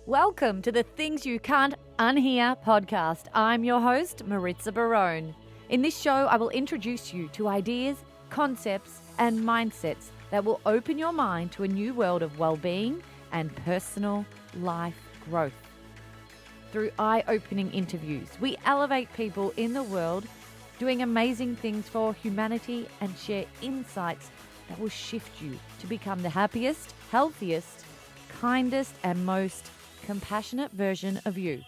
Welcome to the Things You Can't Unhear podcast. I'm your host, Maritza Barone. In this show, I will introduce you to ideas, concepts, and mindsets that will open your mind to a new world of well-being and personal life growth. Through eye-opening interviews, we elevate people in the world doing amazing things for humanity and share insights that will shift you to become the happiest, healthiest, kindest, and most compassionate version of you.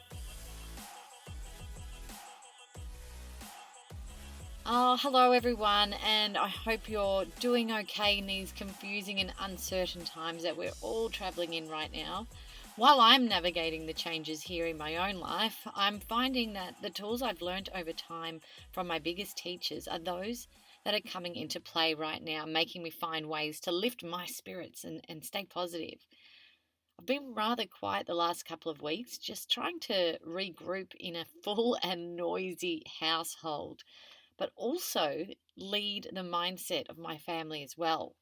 Hello everyone, and I hope you're doing okay in these confusing and uncertain times that we're all traveling in right now. While I'm navigating the changes here in my own life, I'm finding that the tools I've learned over time from my biggest teachers are those that are coming into play right now, making me find ways to lift my spirits and stay positive. I've been rather quiet the last couple of weeks, just trying to regroup in a full and noisy household, but also lead the mindset of my family as well.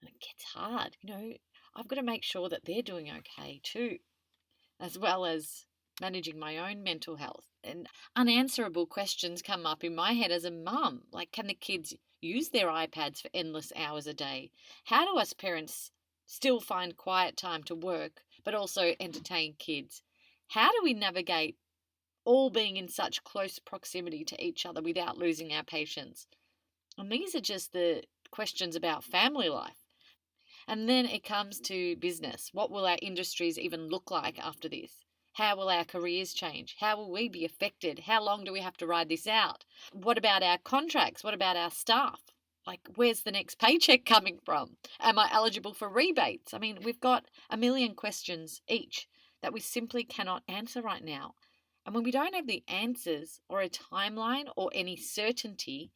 And it gets hard, I've got to make sure that they're doing okay too, as well as managing my own mental health. And unanswerable questions come up in my head as a mum, like can the kids use their iPads for endless hours a day? How do us parents still find quiet time to work, but also entertain kids? How do we navigate all being in such close proximity to each other without losing our patience? And these are just the questions about family life. And then it comes to business. What will our industries even look like after this? How will our careers change? How will we be affected? How long do we have to ride this out? What about our contracts? What about our staff? Like, where's the next paycheck coming from? Am I eligible for rebates? I mean, we've got a million questions each that we simply cannot answer right now. And when we don't have the answers or a timeline or any certainty,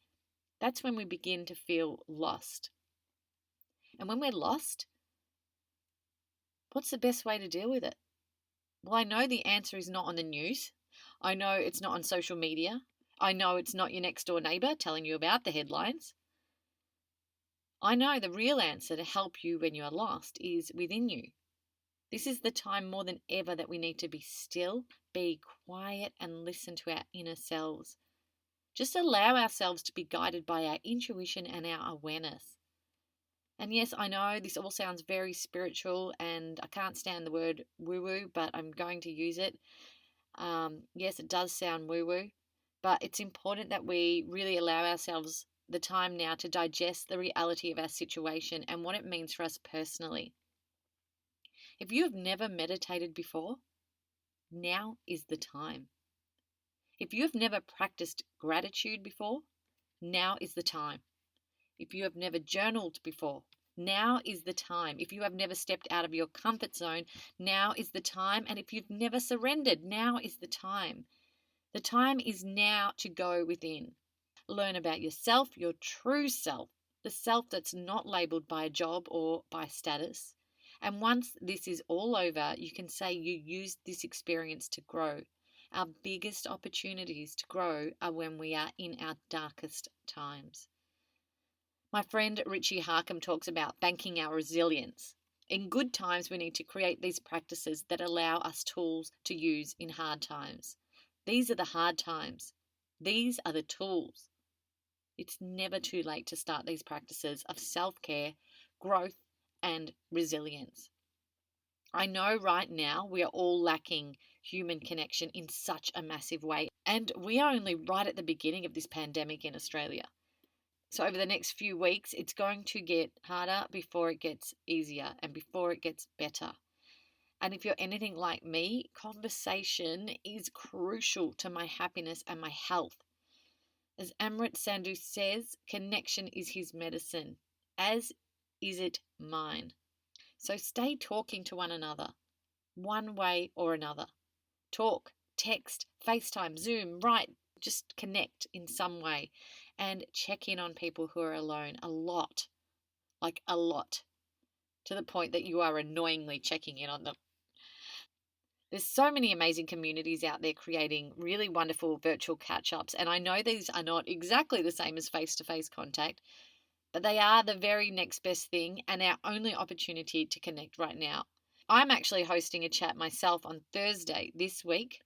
that's when we begin to feel lost. And when we're lost, what's the best way to deal with it? Well, I know the answer is not on the news. I know it's not on social media. I know it's not your next door neighbor telling you about the headlines. I know the real answer to help you when you are lost is within you. This is the time more than ever that we need to be still, be quiet, and listen to our inner selves. Just allow ourselves to be guided by our intuition and our awareness. And yes, I know this all sounds very spiritual, and I can't stand the word woo-woo, but I'm going to use it. Yes, it does sound woo-woo, but it's important that we really allow ourselves the time now to digest the reality of our situation and what it means for us personally. If you have never meditated before, now is the time. If you have never practiced gratitude before, now is the time. If you have never journaled before, now is the time. If you have never stepped out of your comfort zone, now is the time. And if you've never surrendered, now is the time. The time is now to go within. Learn about yourself, your true self, the self that's not labeled by a job or by status. And once this is all over, you can say you used this experience to grow. Our biggest opportunities to grow are when we are in our darkest times. My friend Richie Harkham talks about banking our resilience. In good times, we need to create these practices that allow us tools to use in hard times. These are the hard times. These are the tools. It's never too late to start these practices of self-care, growth, and resilience. I know right now we are all lacking human connection in such a massive way, and we are only right at the beginning of this pandemic in Australia. So over the next few weeks, it's going to get harder before it gets easier and before it gets better. And if you're anything like me, conversation is crucial to my happiness and my health. As Amrit Sandhu says, connection is his medicine, as is it mine. So stay talking to one another, one way or another. Talk, text, FaceTime, Zoom, write, just connect in some way and check in on people who are alone a lot, like a lot, to the point that you are annoyingly checking in on them. There's so many amazing communities out there creating really wonderful virtual catch-ups, and I know these are not exactly the same as face-to-face contact, but they are the very next best thing and our only opportunity to connect right now. I'm actually hosting a chat myself on Thursday this week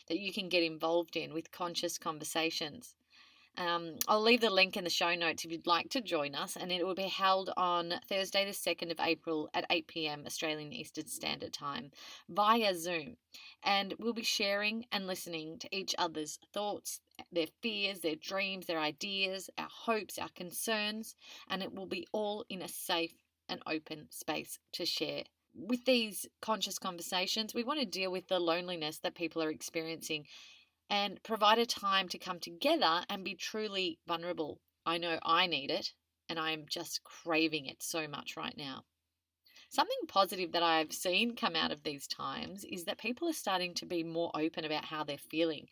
that you can get involved in with Conscious Conversations. I'll leave the link in the show notes if you'd like to join us, and it will be held on Thursday, the 2nd of April at 8 p.m. Australian Eastern Standard Time via Zoom. And we'll be sharing and listening to each other's thoughts, their fears, their dreams, their ideas, our hopes, our concerns, and it will be all in a safe and open space to share. With these conscious conversations, we want to deal with the loneliness that people are experiencing and provide a time to come together and be truly vulnerable. I know I need it, and I am just craving it so much right now. Something positive that I've seen come out of these times is that people are starting to be more open about how they're feeling,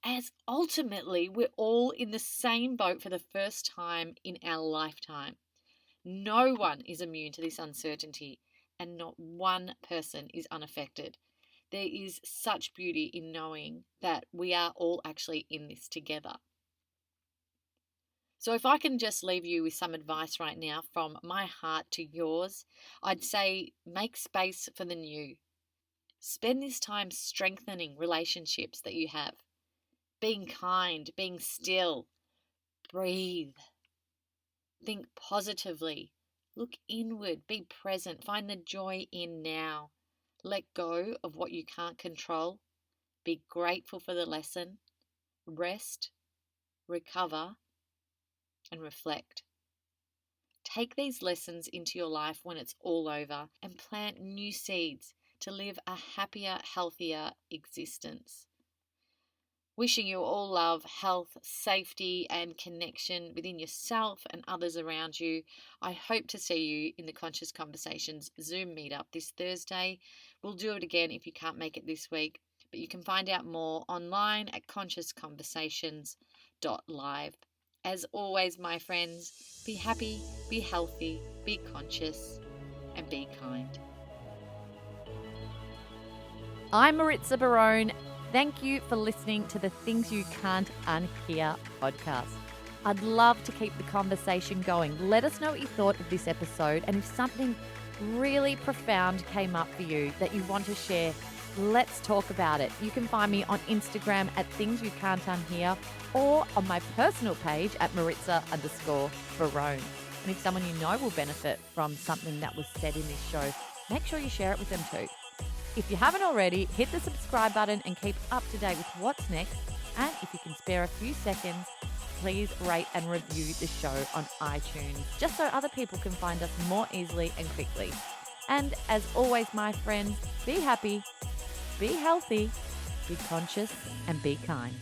as ultimately we're all in the same boat for the first time in our lifetime. No one is immune to this uncertainty, and not one person is unaffected. There is such beauty in knowing that we are all actually in this together. So, if I can just leave you with some advice right now from my heart to yours, I'd say make space for the new. Spend this time strengthening relationships that you have, being kind, being still, breathe, think positively, look inward, be present, find the joy in now. Let go of what you can't control. Be grateful for the lesson. Rest, recover, and reflect. Take these lessons into your life when it's all over and plant new seeds to live a happier, healthier existence. Wishing you all love, health, safety, and connection within yourself and others around you. I hope to see you in the Conscious Conversations Zoom meetup this Thursday. We'll do it again if you can't make it this week, but you can find out more online at consciousconversations.live. As always, my friends, be happy, be healthy, be conscious, and be kind. I'm Maritza Barone. Thank you for listening to the Things You Can't Unhear podcast. I'd love to keep the conversation going. Let us know what you thought of this episode, and if something really profound came up for you that you want to share, let's talk about it. You can find me on Instagram at Things You Can't Unhear or on my personal page at Maritza_Barone. And if someone you know will benefit from something that was said in this show, make sure you share it with them too. If you haven't already, hit the subscribe button and keep up to date with what's next. And if you can spare a few seconds, please rate and review the show on iTunes, just so other people can find us more easily and quickly. And as always, my friends, be happy, be healthy, be conscious, and be kind.